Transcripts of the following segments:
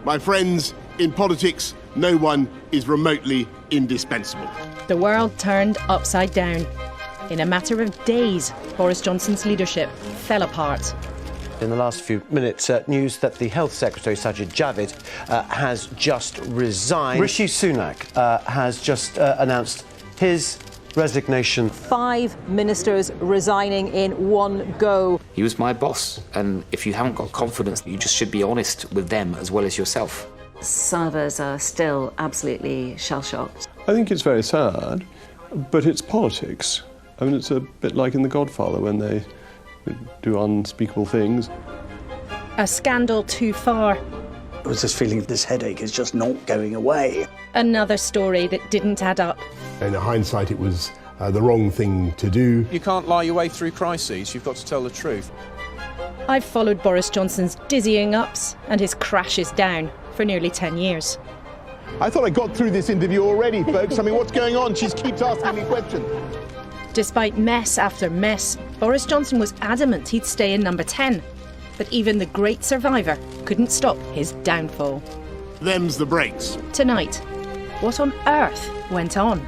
My friends, in politics, no one is remotely indispensable. The world turned upside down. In a matter of days, Boris Johnson's leadership fell apart. In the last few minutes, news that the Health Secretary, Sajid Javid, has just resigned. Rishi Sunak has just announced his resignation. 5 ministers resigning in one go. He was my boss, and if you haven't got confidence, you just should be honest with them as well as yourself. Some of us are still absolutely shell-shocked. I think it's very sad, but it's politics. I mean, it's a bit like in The Godfather when they do unspeakable things. A scandal too far. I was just feeling this headache is just not going away. Another story that didn't add up. In hindsight, it was the wrong thing to do. You can't lie your way through crises, you've got to tell the truth. I've followed Boris Johnson's dizzying ups and his crashes down for nearly 10 years. I thought I got through this interview already, folks. I mean, what's going on? She keeps asking me questions. Despite mess after mess, Boris Johnson was adamant he'd stay in number 10. But even the great survivor couldn't stop his downfall. Them's the breaks. Tonight, what on earth went on?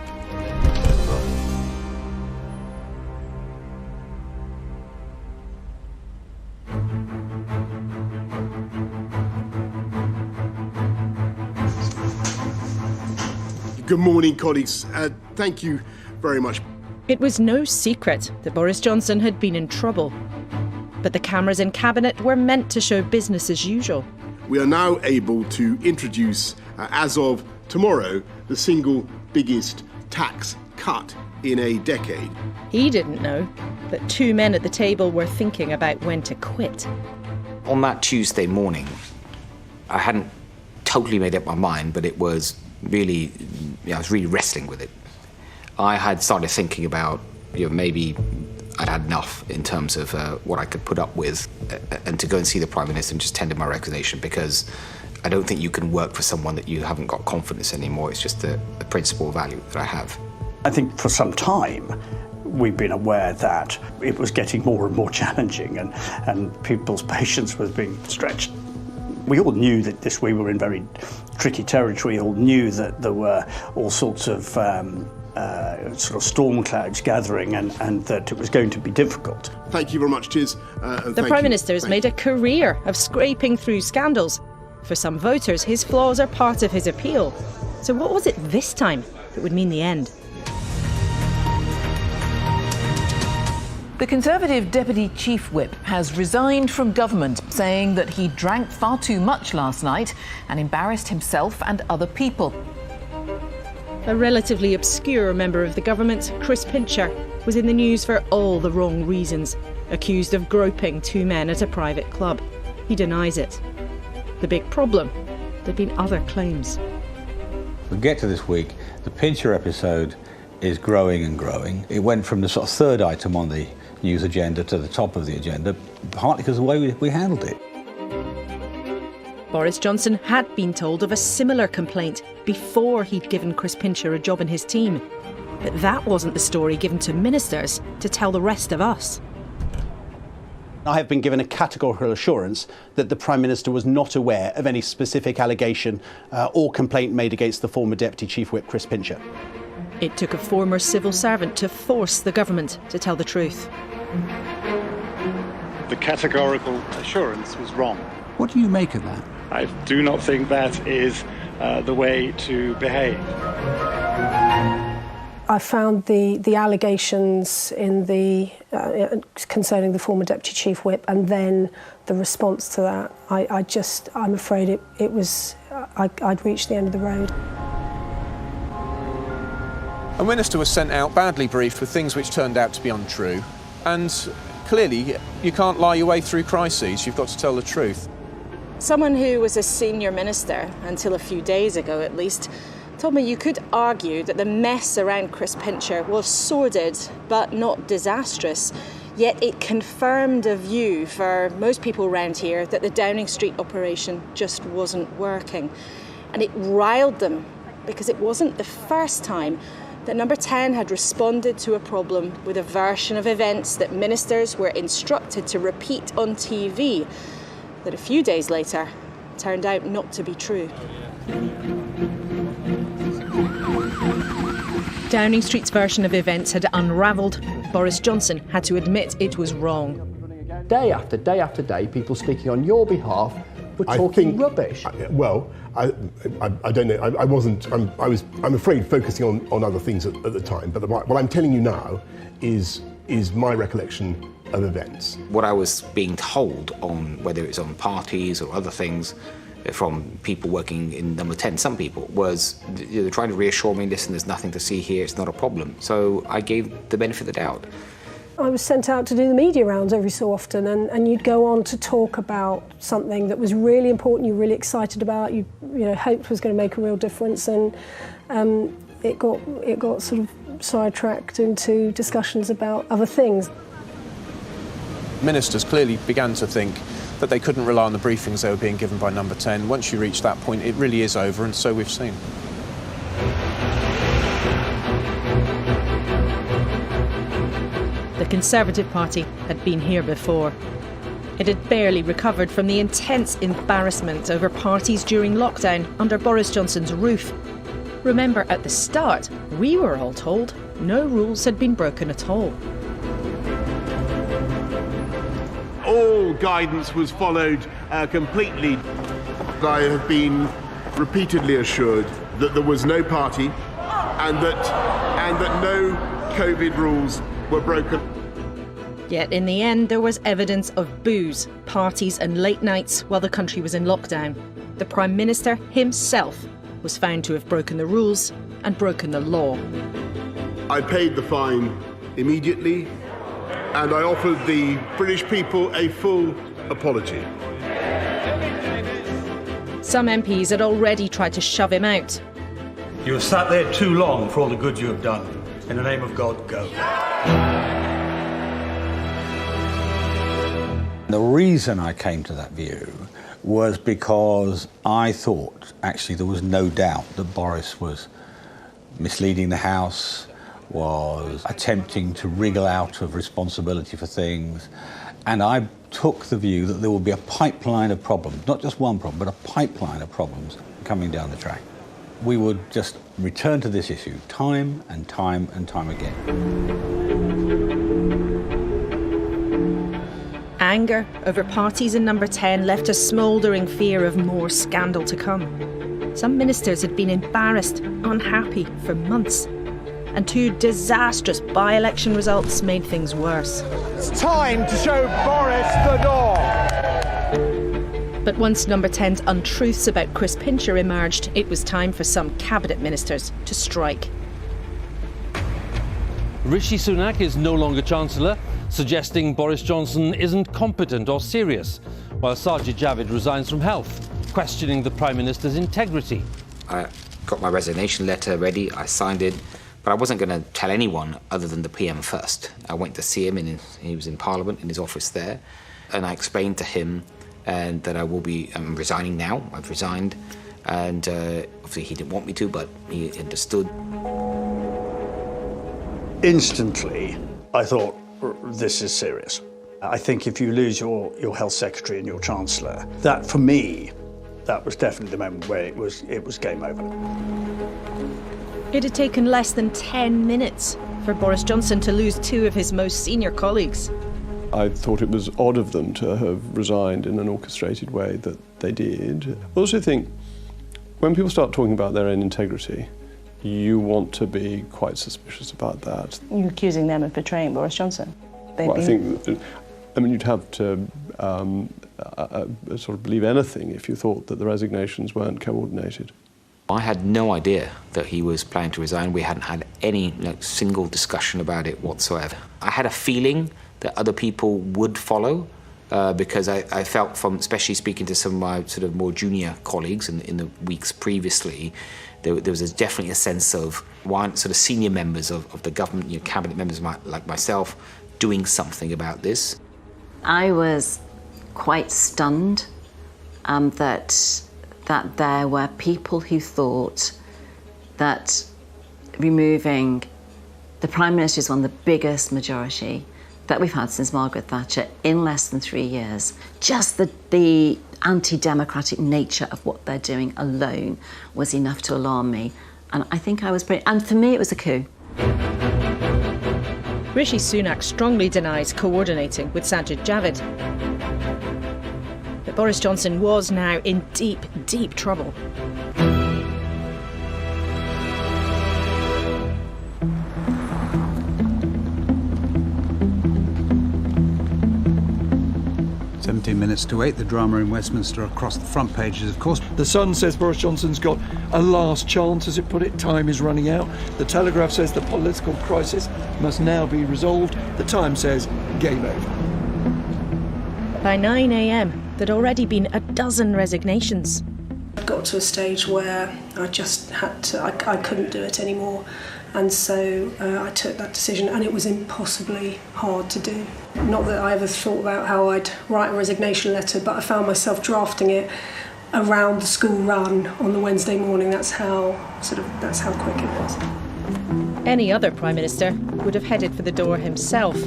Good morning, colleagues. Thank you very much. It was no secret that Boris Johnson had been in trouble. But the cameras in Cabinet were meant to show business as usual. We are now able to introduce, as of tomorrow, the single biggest tax cut in a decade. He didn't know that 2 men at the table were thinking about when to quit. On that Tuesday morning, I hadn't totally made up my mind, but it was really, I was really wrestling with it. I had started thinking about, maybe I'd had enough in terms of what I could put up with, and to go and see the Prime Minister and just tender my resignation, because I don't think you can work for someone that you haven't got confidence anymore. It's just the principal value that I have. I think for some time we've been aware that it was getting more and more challenging, and people's patience was being stretched. We all knew that we were in very tricky territory. We all knew that there were all sorts of sort of storm clouds gathering, and that it was going to be difficult. Thank you very much, Tiz. The Prime Minister has made a career of scraping through scandals. For some voters, his flaws are part of his appeal. So what was it this time that would mean the end? The Conservative Deputy Chief Whip has resigned from government, saying that he drank far too much last night and embarrassed himself and other people. A relatively obscure member of the government, Chris Pincher, was in the news for all the wrong reasons, accused of groping 2 men at a private club. He denies it. The big problem? There'd been other claims. We get to this week, the Pincher episode is growing and growing. It went from the sort of 3rd item on the news agenda to the top of the agenda, partly because of the way we handled it. Boris Johnson had been told of a similar complaint before he'd given Chris Pincher a job in his team. But that wasn't the story given to ministers to tell the rest of us. I have been given a categorical assurance that the Prime Minister was not aware of any specific allegation or complaint made against the former Deputy Chief Whip, Chris Pincher. It took a former civil servant to force the government to tell the truth. The categorical assurance was wrong. What do you make of that? I do not think that is the way to behave. I found the allegations in concerning the former Deputy Chief Whip, and then the response to that, I'm afraid I'd reached the end of the road. A minister was sent out badly briefed with things which turned out to be untrue, and clearly you can't lie your way through crises, you've got to tell the truth. Someone who was a senior minister, until a few days ago at least, told me you could argue that the mess around Chris Pincher was sordid but not disastrous, yet it confirmed a view for most people around here that the Downing Street operation just wasn't working. And it riled them because it wasn't the first time that Number 10 had responded to a problem with a version of events that ministers were instructed to repeat on TV that a few days later turned out not to be true. Downing Street's version of events had unravelled. Boris Johnson had to admit it was wrong. Day after day after day, people speaking on your behalf were talking rubbish. I don't know. I wasn't. I'm afraid focusing on other things at the time. But what I'm telling you now is my recollection of events. What I was being told on whether it's on parties or other things from people working in Number 10, some people, was they're trying to reassure me, listen, there's nothing to see here, it's not a problem. So I gave the benefit of the doubt. I was sent out to do the media rounds every so often, and you'd go on to talk about something that was really important, you were really excited about, you hoped was going to make a real difference, and it got sort of sidetracked into discussions about other things. Ministers clearly began to think that they couldn't rely on the briefings they were being given by Number 10. Once you reach that point, it really is over, and so we've seen. The Conservative Party had been here before. It had barely recovered from the intense embarrassment over parties during lockdown under Boris Johnson's roof. Remember, at the start, we were all told no rules had been broken at all. All guidance was followed completely. I have been repeatedly assured that there was no party and that no COVID rules were broken. Yet in the end, there was evidence of booze, parties and late nights while the country was in lockdown. The Prime Minister himself was found to have broken the rules and broken the law. I paid the fine immediately, and I offered the British people a full apology. Some MPs had already tried to shove him out. You have sat there too long for all the good you have done. In the name of God, go. The reason I came to that view was because I thought, actually, there was no doubt that Boris was misleading the House, was attempting to wriggle out of responsibility for things, and I took the view that there would be a pipeline of problems, not just one problem, but a pipeline of problems coming down the track. We would just return to this issue time and time and time again. Anger over parties in Number 10 left a smouldering fear of more scandal to come. Some ministers had been embarrassed, unhappy for months. And two disastrous by-election results made things worse. It's time to show Boris the door! But once Number 10's untruths about Chris Pincher emerged, it was time for some cabinet ministers to strike. Rishi Sunak is no longer Chancellor, suggesting Boris Johnson isn't competent or serious, while Sajid Javid resigns from health, questioning the Prime Minister's integrity. I got my resignation letter ready, I signed it, but I wasn't going to tell anyone other than the PM first. I went to see him, he was in Parliament, in his office there, and I explained to him that I'm resigning now, I've resigned, and obviously he didn't want me to, but he understood. Instantly, I thought, this is serious. I think if you lose your health secretary and your chancellor, that for me, that was definitely the moment where it was game over. It had taken less than 10 minutes for Boris Johnson to lose two of his most senior colleagues. I thought it was odd of them to have resigned in an orchestrated way that they did. I also think when people start talking about their own integrity, you want to be quite suspicious about that. You're accusing them of betraying Boris Johnson? I think, you'd have to sort of believe anything if you thought that the resignations weren't coordinated. I had no idea that he was planning to resign. We hadn't had any single discussion about it whatsoever. I had a feeling that other people would follow because I felt from, especially speaking to some of my sort of more junior colleagues in the weeks previously, there was definitely a sense of one sort of senior members of the government, cabinet members like myself, doing something about this. I was quite stunned that there were people who thought that removing the Prime Minister is one of the biggest majority that we've had since Margaret Thatcher in less than 3 years. Just the anti-democratic nature of what they're doing alone was enough to alarm me. And I think I was pretty... And for me, it was a coup. Rishi Sunak strongly denies coordinating with Sajid Javid. But Boris Johnson was now in deep, deep trouble. Minutes to 8, the drama in Westminster across the front pages, of course. The Sun says Boris Johnson's got a last chance, as it put it. Time is running out. The Telegraph says the political crisis must now be resolved. The Times says game over. By 9 a.m, there'd already been a dozen resignations. I got to a stage where I just had to, I couldn't do it anymore. And so I took that decision, and it was impossibly hard to do. Not that I ever thought about how I'd write a resignation letter, but I found myself drafting it around the school run on the Wednesday morning. That's how quick it was. Any other Prime Minister would have headed for the door himself.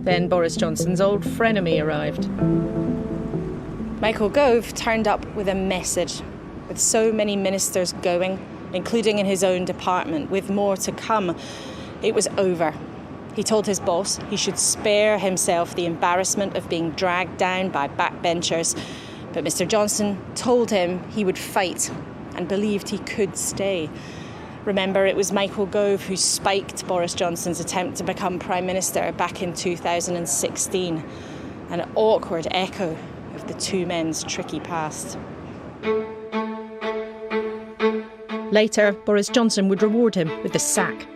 Then Boris Johnson's old frenemy arrived. Michael Gove turned up with a message. With so many ministers going, including in his own department, with more to come, it was over. He told his boss he should spare himself the embarrassment of being dragged down by backbenchers. But Mr. Johnson told him he would fight and believed he could stay. Remember, it was Michael Gove who spiked Boris Johnson's attempt to become Prime Minister back in 2016. An awkward echo of the two men's tricky past. Later, Boris Johnson would reward him with the sack.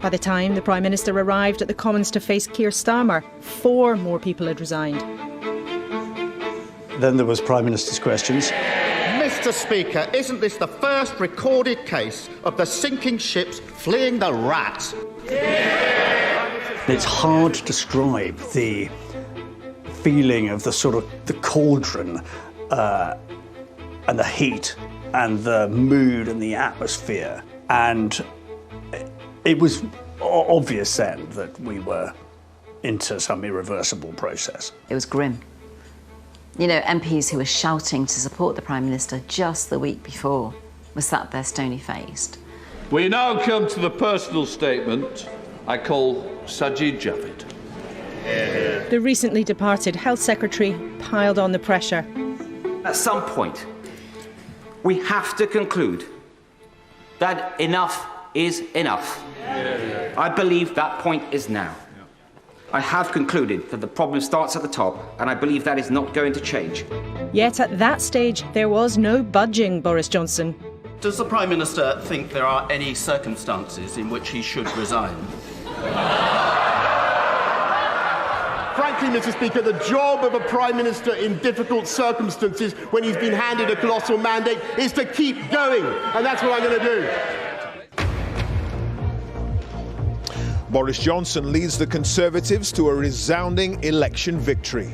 By the time the Prime Minister arrived at the Commons to face Keir Starmer, 4 more people had resigned. Then there was Prime Minister's questions. Mr. Speaker, isn't this the first recorded case of the sinking ships fleeing the rats? It's hard to describe the feeling of the sort of the cauldron and the heat and the mood and the atmosphere. And it was obvious then that we were into some irreversible process. It was grim. You know, MPs who were shouting to support the Prime Minister just the week before were sat there stony-faced. We now come to the personal statement I call Sajid Javid. The recently departed Health Secretary piled on the pressure. At some point, we have to conclude that enough is enough. I believe that point is now. I have concluded that the problem starts at the top, and I believe that is not going to change. Yet at that stage, there was no budging Boris Johnson. Does the Prime Minister think there are any circumstances in which he should resign? Frankly, Mr. Speaker, the job of a Prime Minister in difficult circumstances when he's been handed a colossal mandate is to keep going, and that's what I'm going to do. Boris Johnson leads the Conservatives to a resounding election victory.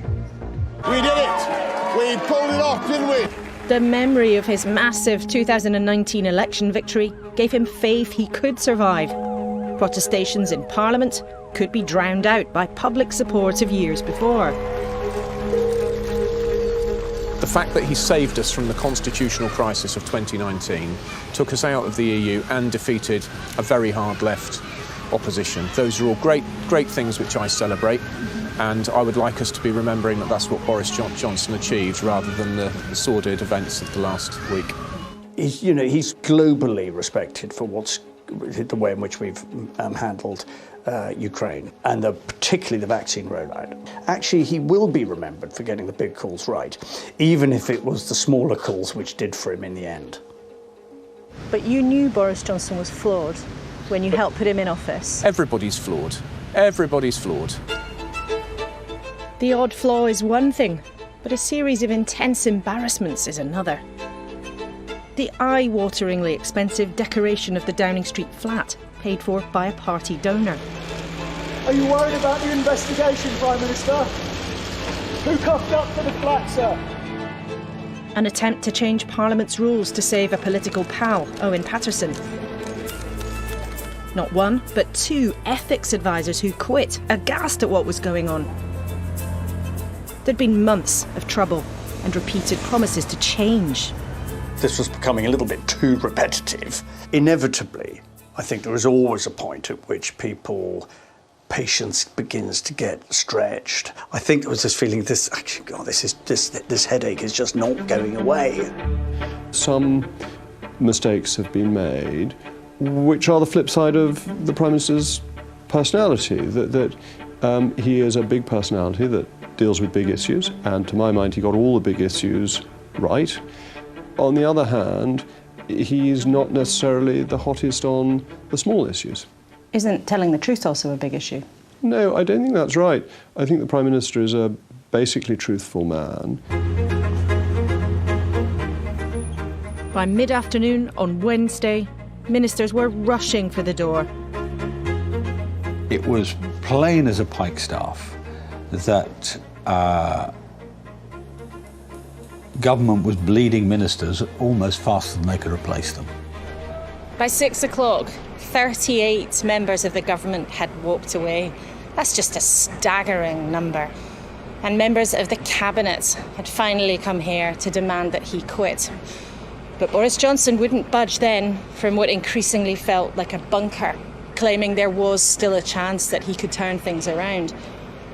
We did it! We pulled it off, didn't we? The memory of his massive 2019 election victory gave him faith he could survive. Protestations in Parliament could be drowned out by public support of years before. The fact that he saved us from the constitutional crisis of 2019, took us out of the EU and defeated a very hard left opposition. Those are all great things which I celebrate, and I would like us to be remembering that that's what Boris Johnson achieved rather than the sordid events of the last week. He's globally respected for the way in which we've handled Ukraine, and particularly the vaccine rollout. Actually, he will be remembered for getting the big calls right, even if it was the smaller calls which did for him in the end. But you knew Boris Johnson was flawed when you helped put him in office. Everybody's flawed. Everybody's flawed. The odd flaw is one thing, but a series of intense embarrassments is another. The eye-wateringly expensive decoration of the Downing Street flat, paid for by a party donor. Are you worried about the investigation, Prime Minister? Who coughed up for the flat, sir? An attempt to change Parliament's rules to save a political pal, Owen Paterson. Not one, but 2 ethics advisors who quit, aghast at what was going on. There'd been months of trouble and repeated promises to change. This was becoming a little bit too repetitive. Inevitably, I think there is always a point at which patience begins to get stretched. I think there was this feeling, this headache is just not going away. Some mistakes have been made, which are the flip side of the Prime Minister's personality, that he is a big personality that deals with big issues, and to my mind he got all the big issues right. On the other hand, he's not necessarily the hottest on the small issues. Isn't telling the truth also a big issue? No, I don't think that's right. I think the Prime Minister is a basically truthful man. By mid-afternoon on Wednesday, ministers were rushing for the door. It was plain as a pikestaff that government was bleeding ministers almost faster than they could replace them. By 6 o'clock, 38 members of the government had walked away. That's just a staggering number. And members of the cabinet had finally come here to demand that he quit. But Boris Johnson wouldn't budge then from what increasingly felt like a bunker, claiming there was still a chance that he could turn things around.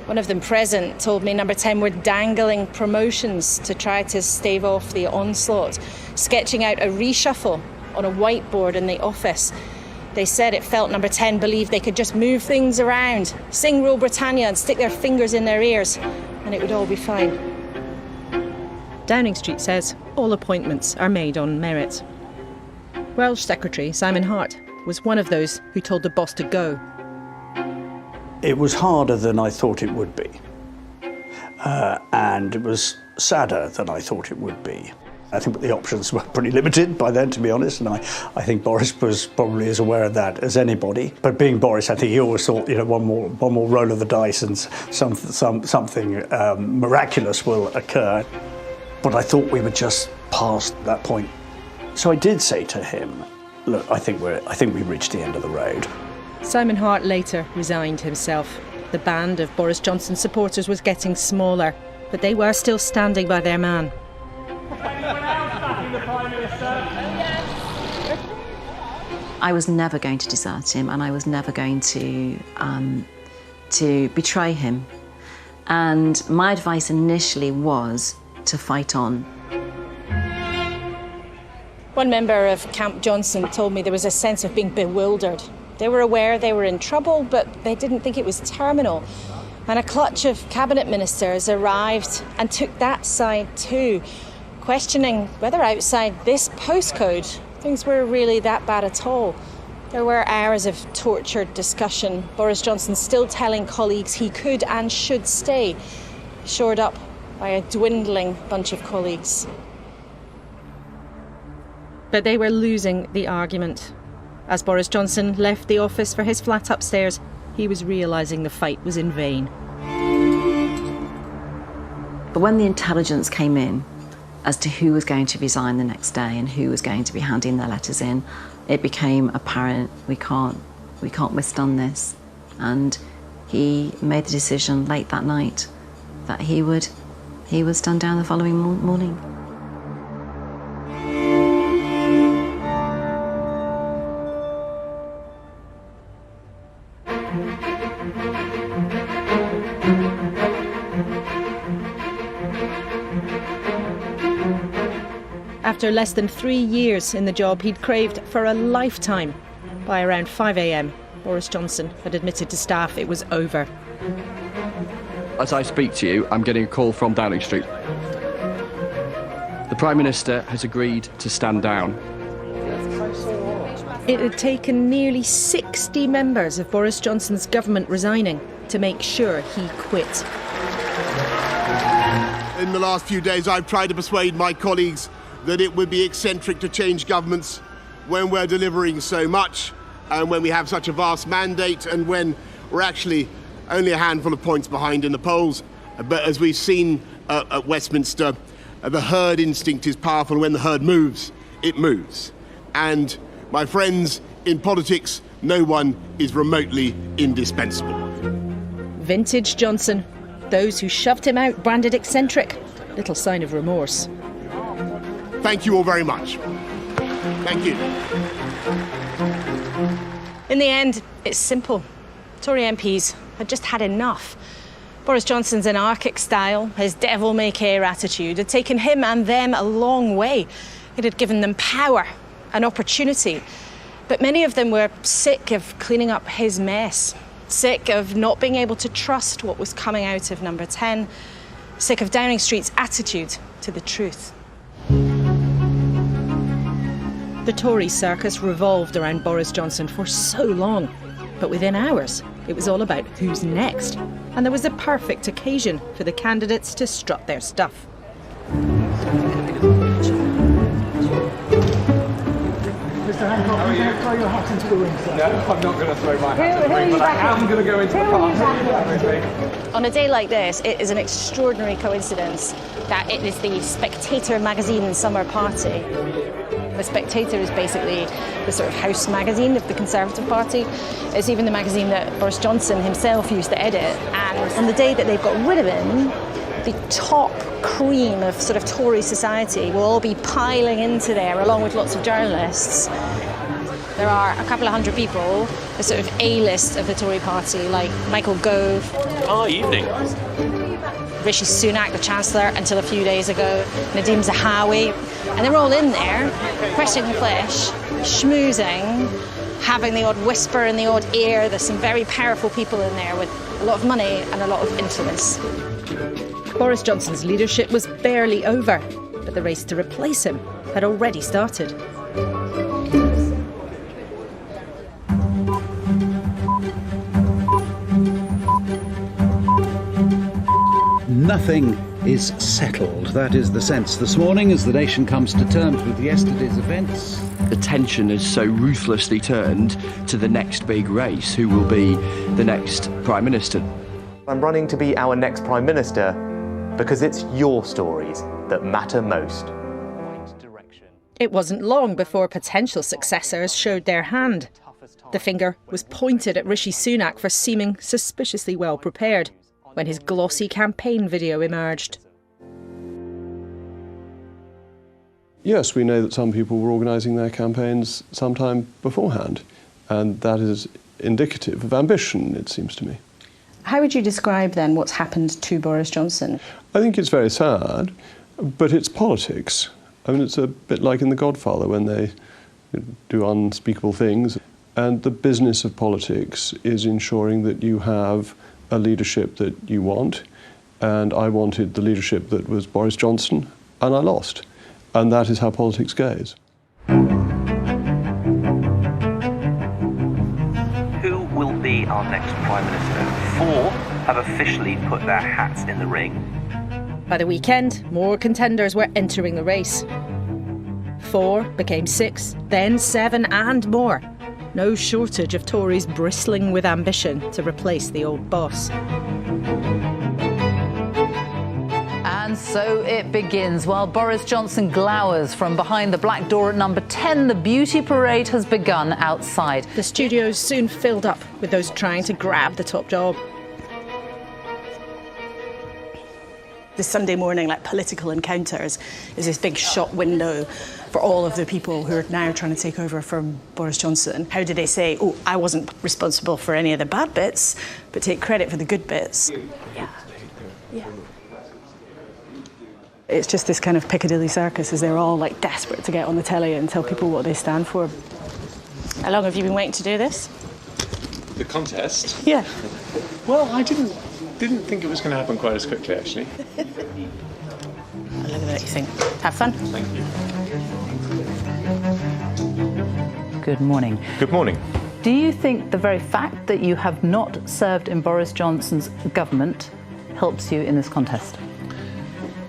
One of them present told me Number 10 were dangling promotions to try to stave off the onslaught, sketching out a reshuffle on a whiteboard in the office. They said it felt Number 10 believed they could just move things around, sing Rule Britannia and stick their fingers in their ears, and it would all be fine. Downing Street says all appointments are made on merit. Welsh Secretary Simon Hart was one of those who told the boss to go. It was harder than I thought it would be. And it was sadder than I thought it would be. I think the options were pretty limited by then, to be honest, and I think Boris was probably as aware of that as anybody. But being Boris, I think he always thought, one more roll of the dice and something miraculous will occur. But I thought we were just past that point. So I did say to him, look, I think we've reached the end of the road. Simon Hart later resigned himself. The band of Boris Johnson supporters was getting smaller, but they were still standing by their man. I was never going to desert him, and I was never going to betray him. And my advice initially was to fight on. One member of Camp Johnson told me there was a sense of being bewildered. They were aware they were in trouble, but they didn't think it was terminal. And a clutch of cabinet ministers arrived and took that side too, questioning whether outside this postcode things were really that bad at all. There were hours of tortured discussion, Boris Johnson still telling colleagues he could and should stay, shored up by a dwindling bunch of colleagues. But they were losing the argument. As Boris Johnson left the office for his flat upstairs, he was realising the fight was in vain. But when the intelligence came in as to who was going to resign the next day and who was going to be handing their letters in, it became apparent we can't withstand this. And he made the decision late that night that he would stand down the following morning. After less than 3 years in the job he'd craved for a lifetime, by around 5 a.m, Boris Johnson had admitted to staff it was over. As I speak to you, I'm getting a call from Downing Street. The Prime Minister has agreed to stand down. It had taken nearly 60 members of Boris Johnson's government resigning to make sure he quit. In the last few days, I've tried to persuade my colleagues that it would be eccentric to change governments when we're delivering so much and when we have such a vast mandate and when we're actually only a handful of points behind in the polls. But as we've seen at Westminster, the herd instinct is powerful. When the herd moves, it moves. And my friends, in politics, no one is remotely indispensable. Vintage Johnson Those who shoved him out branded eccentric. Little sign of remorse. Thank you all very much. Thank you. In the end, it's simple. Tory MPs had just had enough. Boris Johnson's anarchic style, his devil-may-care attitude, had taken him and them a long way. It had given them power, an opportunity. But many of them were sick of cleaning up his mess, sick of not being able to trust what was coming out of Number 10, sick of Downing Street's attitude to the truth. The Tory circus revolved around Boris Johnson for so long, but within hours, it was all about who's next. And there was a perfect occasion for the candidates to strut their stuff. Mr. Hancock, are you going to throw your hat into the ring, sir? No, I'm not going to throw my hat into the ring, but I am going to go into the park. On a day like this, it is an extraordinary coincidence that it is the Spectator magazine summer party. The Spectator is basically the sort of house magazine of the Conservative Party. It's even the magazine that Boris Johnson himself used to edit. And on the day that they've got rid of him, the top cream of sort of Tory society will all be piling into there, along with lots of journalists. There are a couple of hundred people, the sort of A-list of the Tory party, like Michael Gove. Oh, evening. Rishi Sunak, the Chancellor, until a few days ago, Nadeem Zahawi. And they're all in there, pressing the flesh, schmoozing, having the odd whisper in the odd ear. There's some very powerful people in there with a lot of money and a lot of influence. Boris Johnson's leadership was barely over, but the race to replace him had already started. Nothing is settled. That is the sense this morning as the nation comes to terms with yesterday's events. The tension is so ruthlessly turned to the next big race. Who will be the next Prime Minister? I'm running to be our next Prime Minister because it's your stories that matter most. It wasn't long before potential successors showed their hand. The finger was pointed at Rishi Sunak for seeming suspiciously well prepared when his glossy campaign video emerged. Yes, we know that some people were organising their campaigns sometime beforehand, and that is indicative of ambition, it seems to me. How would you describe then what's happened to Boris Johnson? I think it's very sad, but it's politics. I mean, it's a bit like in The Godfather when they do unspeakable things. And the business of politics is ensuring that you have a leadership that you want. And I wanted the leadership that was Boris Johnson, and I lost. And that is how politics goes. Who will be our next Prime Minister? 4 have officially put their hats in the ring. By the weekend, more contenders were entering the race. 4 became 6, then 7 and more. No shortage of Tories bristling with ambition to replace the old boss. And so it begins. While Boris Johnson glowers from behind the black door at Number 10, the beauty parade has begun outside. The studios soon filled up with those trying to grab the top job. The Sunday morning, like political encounters, is this big shop window for all of the people who are now trying to take over from Boris Johnson. How do they say, oh, I wasn't responsible for any of the bad bits, but take credit for the good bits? Yeah. It's just this kind of Piccadilly circus as they're all like desperate to get on the telly and tell people what they stand for. How long have you been waiting to do this? The contest? Yeah. Well, I didn't think it was going to happen quite as quickly, actually. Look at that, you think. Have fun. Thank you. Good morning. Good morning. Do you think the very fact that you have not served in Boris Johnson's government helps you in this contest?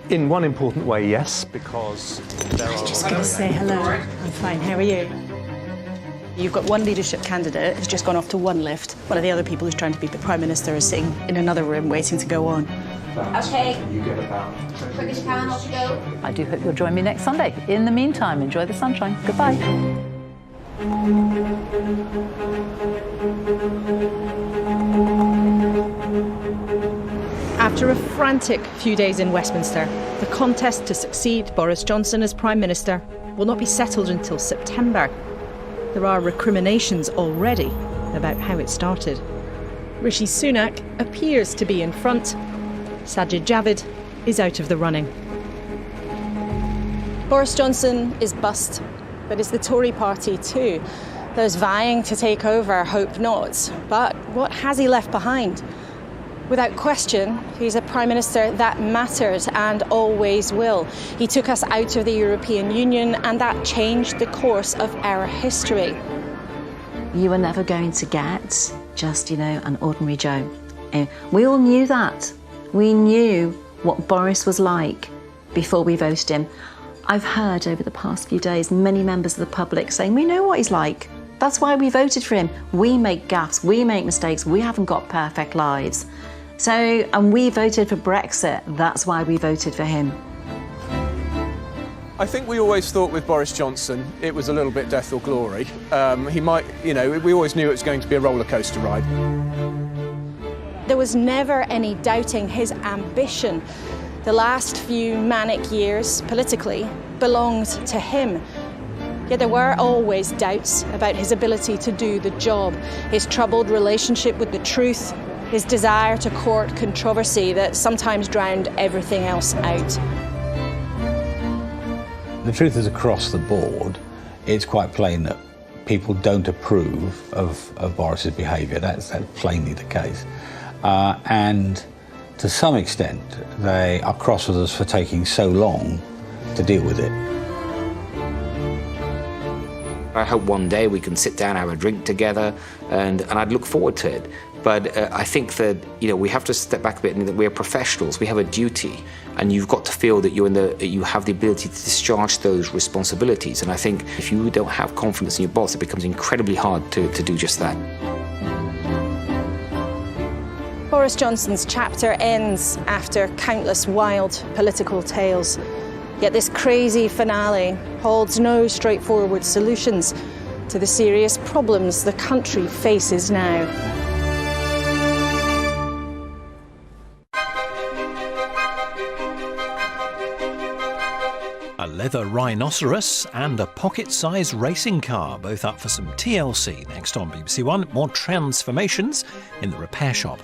In one important way, yes, because there are... I was just going to say hello. I'm fine. How are you? You've got one leadership candidate who's just gone off to one lift. One of the other people who's trying to be the Prime Minister is sitting in another room waiting to go on. OK. You get about... Quick as you can, off you go. I do hope you'll join me next Sunday. In the meantime, enjoy the sunshine. Goodbye. After a frantic few days in Westminster, the contest to succeed Boris Johnson as Prime Minister will not be settled until September. There are recriminations already about how it started. Rishi Sunak appears to be in front. Sajid Javid is out of the running. Boris Johnson is bust, but is the Tory party too. Those vying to take over hope not. But what has he left behind? Without question, he's a Prime Minister that matters and always will. He took us out of the European Union and that changed the course of our history. You were never going to get just, an ordinary Joe. We all knew that. We knew what Boris was like before we voted him. I've heard over the past few days many members of the public saying, we know what he's like. That's why we voted for him. We make gaffes, we make mistakes, we haven't got perfect lives. And we voted for Brexit. That's why we voted for him. I think we always thought with Boris Johnson it was a little bit death or glory. We always knew it was going to be a roller coaster ride. There was never any doubting his ambition. The last few manic years, politically, belonged to him. Yet there were always doubts about his ability to do the job, his troubled relationship with the truth, his desire to court controversy that sometimes drowned everything else out. The truth is, across the board, it's quite plain that people don't approve of Boris's behaviour. That's plainly the case. And to some extent, they are cross with us for taking so long to deal with it. I hope one day we can sit down, have a drink together, and I'd look forward to it. But I think that we have to step back a bit and that we're professionals. We have a duty, and you've got to feel that you have the ability to discharge those responsibilities. And I think if you don't have confidence in your boss, it becomes incredibly hard to do just that. Boris Johnson's chapter ends after countless wild political tales. Yet this crazy finale holds no straightforward solutions to the serious problems the country faces now. A leather rhinoceros and a pocket-sized racing car, both up for some TLC next on BBC One. More transformations in the repair shop.